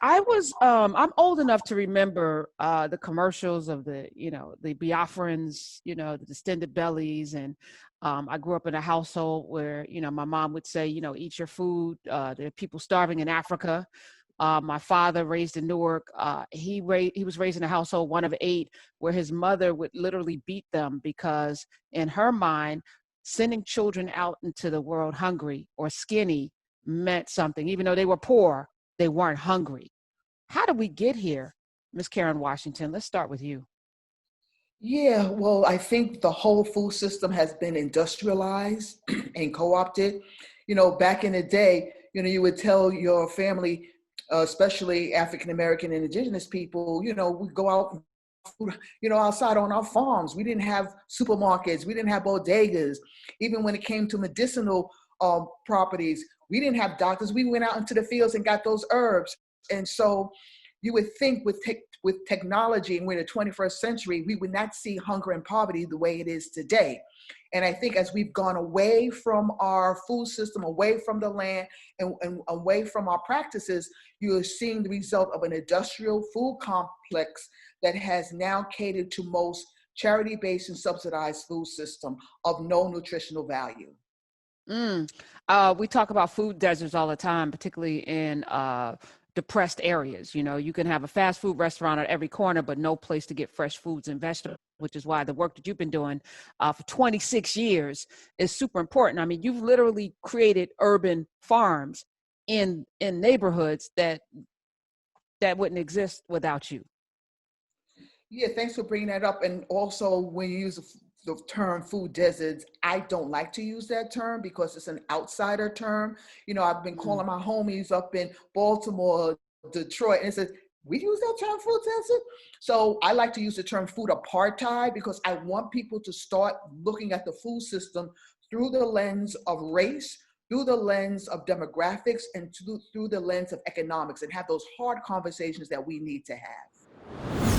I'm old enough to remember the commercials of the Biafrans, the distended bellies. And I grew up in a household where, my mom would say, eat your food. There are people starving in Africa. My father, raised in Newark, he was raised in a household, one of 8, where his mother would literally beat them because in her mind, sending children out into the world hungry or skinny meant something. Even though they were poor, they weren't hungry. How did we get here, Miss Karen Washington? Let's start with you. Yeah, well, I think the whole food system has been industrialized and co-opted. Back in the day, you would tell your family, especially African American and Indigenous people, we go out, outside on our farms. We didn't have supermarkets. We didn't have bodegas. Even when it came to medicinal properties, we didn't have doctors. We went out into the fields and got those herbs. And so you would think with technology, and we're in the 21st century, we would not see hunger and poverty the way it is today. And I think as we've gone away from our food system, away from the land, and away from our practices, you're seeing the result of an industrial food complex that has now catered to most charity-based and subsidized food system of no nutritional value. We talk about food deserts all the time, particularly in depressed areas. You can have a fast food restaurant at every corner, but no place to get fresh foods and vegetables, which is why the work that you've been doing for 26 years is super important. I mean, you've literally created urban farms in neighborhoods that wouldn't exist without you. Yeah, thanks for bringing that up. And also, when you use the term food deserts, I don't like to use that term because it's an outsider term. I've been calling my homies up in Baltimore, Detroit, and it says, we use that term, food desert? So I like to use the term food apartheid because I want people to start looking at the food system through the lens of race, through the lens of demographics, and through the lens of economics, and have those hard conversations that we need to have.